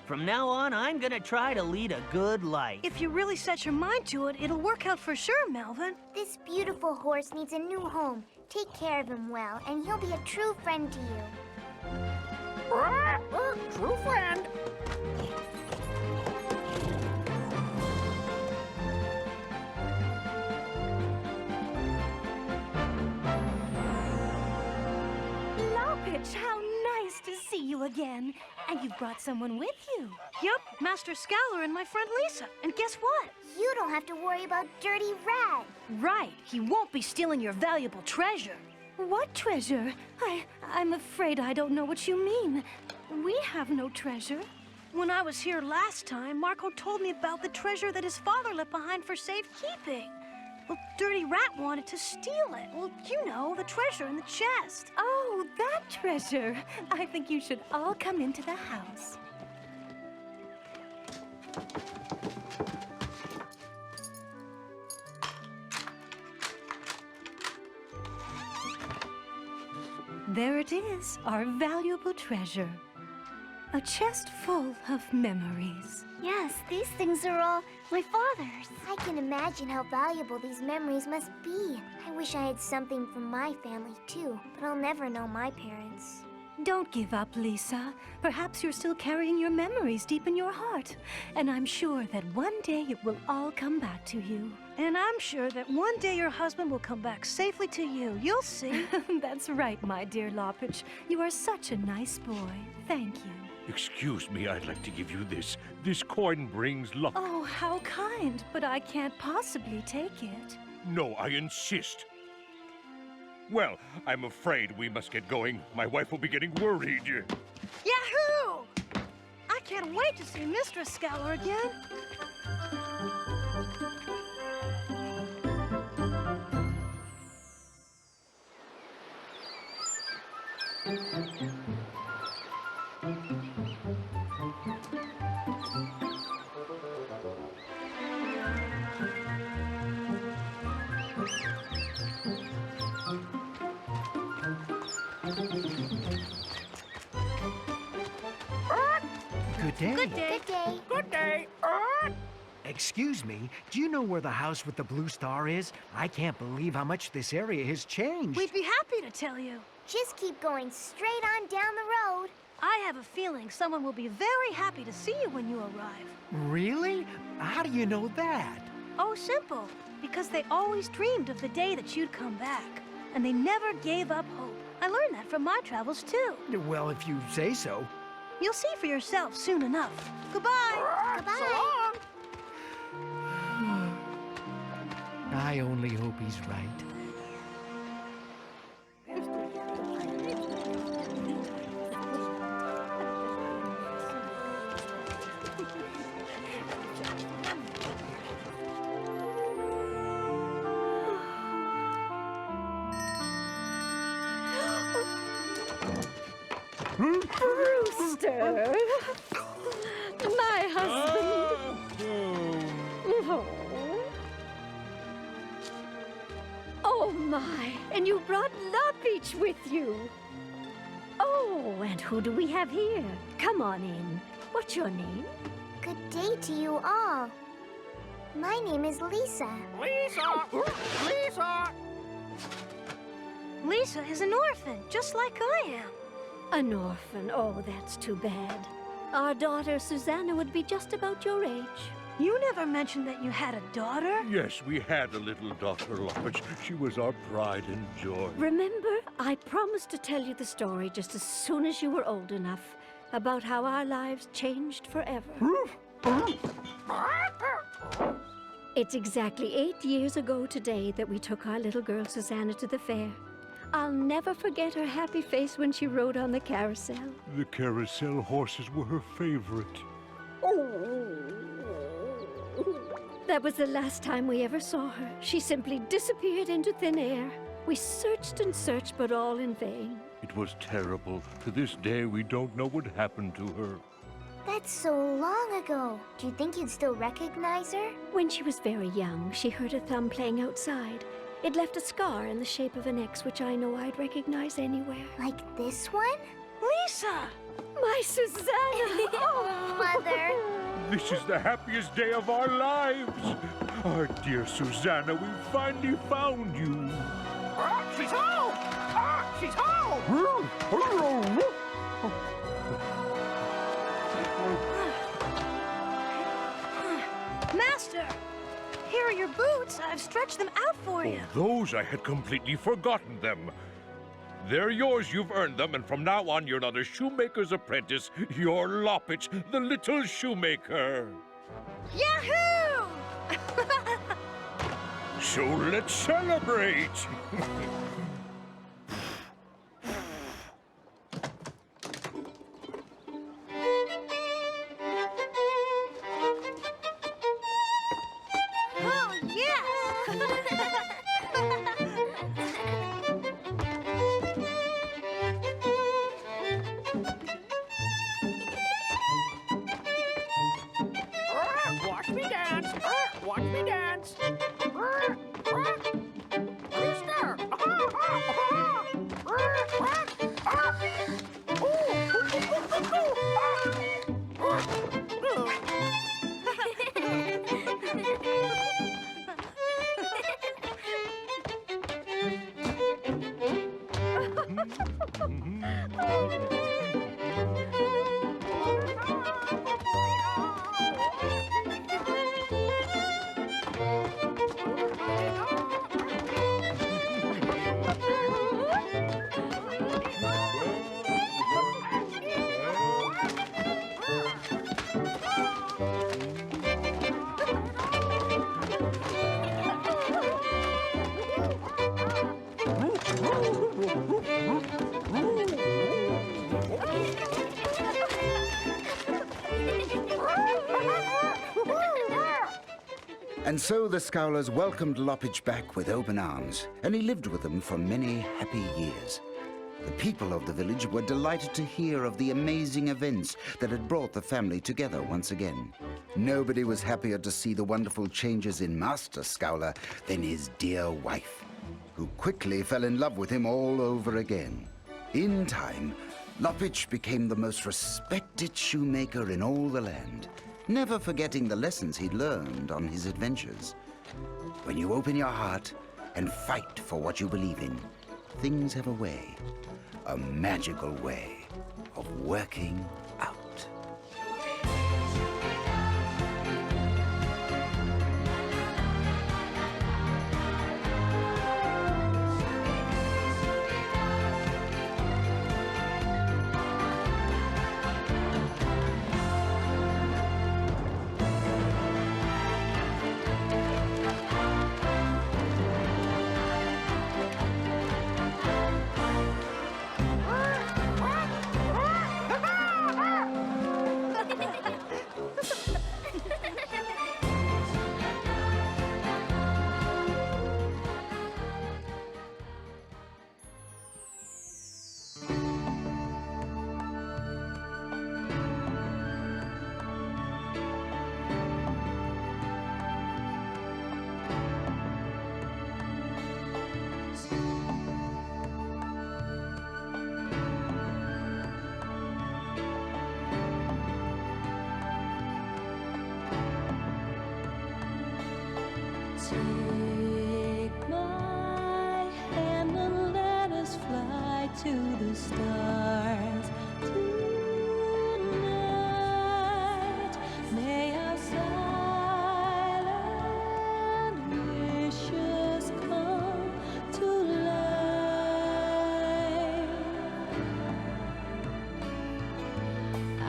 From now on, I'm gonna try to lead a good life. If you really set your mind to it, it'll work out for sure, Melvin. This beautiful horse needs a new home. Take care of him well, and he'll be a true friend to you. True friend. Lapitch, how nice to see you again. And you've brought someone with you. Yup, Master Scowler and my friend Lisa. And guess what? You don't have to worry about Dirty Rat. Right, he won't be stealing your valuable treasure. What treasure? I'm afraid I don't know what you mean. We have no treasure. When I was here last time, Marco told me about the treasure that his father left behind for safekeeping. Well, Dirty Rat wanted to steal it. Well, you know, the treasure in the chest. Oh, that treasure. I think you should all come into the house. There it is, our valuable treasure. A chest full of memories. Yes, these things are all my father's. I can imagine how valuable these memories must be. I wish I had something from my family, too, but I'll never know my parents. Don't give up, Lisa. Perhaps you're still carrying your memories deep in your heart. And I'm sure that one day it will all come back to you. And I'm sure that one day your husband will come back safely to you. You'll see. That's right, my dear Lapitch. You are such a nice boy. Thank you. Excuse me, I'd like to give you this. This coin brings luck. Oh, how kind, but I can't possibly take it. No, I insist. Well, I'm afraid we must get going. My wife will be getting worried. Yahoo! I can't wait to see Mistress Scowler again. Good day. Good day. Good day. Good day. Excuse me, do you know where the house with the blue star is? I can't believe how much this area has changed. We'd be happy to tell you. Just keep going straight on down the road. I have a feeling someone will be very happy to see you when you arrive. Really? How do you know that? Oh, simple. Because they always dreamed of the day that you'd come back. And they never gave up hope. I learned that from my travels, too. Well, if you say so. You'll see for yourself soon enough. Goodbye. Goodbye. So long. I only hope he's right. Brewster! My husband! Oh. Oh, my! And you brought Lapitch with you! Oh, and who do we have here? Come on in. What's your name? Good day to you all. My name is Lisa. Lisa! Lisa! Lisa is an orphan, just like I am. An orphan. Oh, that's too bad. Our daughter, Susanna, would be just about your age. You never mentioned that you had a daughter? Yes, we had a little daughter, Lapitch. She was our pride and joy. Remember, I promised to tell you the story just as soon as you were old enough about how our lives changed forever. It's exactly 8 years ago today that we took our little girl Susanna to the fair. I'll never forget her happy face when she rode on the carousel. The carousel horses were her favorite. That was the last time we ever saw her. She simply disappeared into thin air. We searched and searched, but all in vain. It was terrible. To this day, we don't know what happened to her. That's so long ago. Do you think you'd still recognize her? When she was very young, she hurt a thumb playing outside. It left a scar in the shape of an X, which I know I'd recognize anywhere. Like this one? Lisa! My Susanna! Oh, Mother! This is the happiest day of our lives. Our dear Susanna, we finally found you. She's home! She's home! Master! Here are your boots. I've stretched them out for you. Oh, those, I had completely forgotten them. They're yours, you've earned them, and from now on, you're not a shoemaker's apprentice. You're Lapitch, the little shoemaker. Yahoo! So let's celebrate! Oh, yes! Watch me dance. Watch me dance. Rooster. And so the Scowlers welcomed Lapitch back with open arms, and he lived with them for many happy years. The people of the village were delighted to hear of the amazing events that had brought the family together once again. Nobody was happier to see the wonderful changes in Master Scowler than his dear wife, who quickly fell in love with him all over again. In time, Lapitch became the most respected shoemaker in all the land, never forgetting the lessons he'd learned on his adventures. When you open your heart and fight for what you believe in, things have a magical way of working out. Take my hand and let us fly to the stars tonight. May our silent wishes come to life. I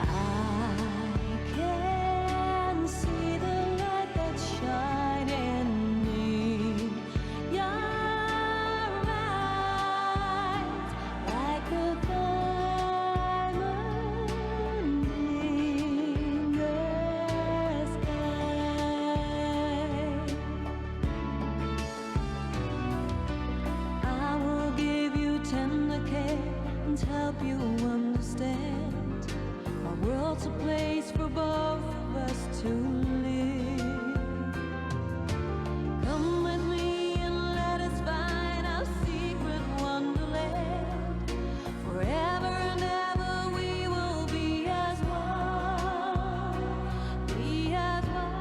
can see the light that's shining in your eyes, like a diamond in the sky. I will give you tender care and help you understand. My world's a place for both of us to live. Come with me and let us find our secret wonderland. Forever and ever we will be as one. Be as one.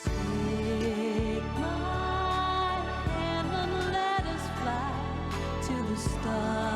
Take my hand and let us fly to the stars.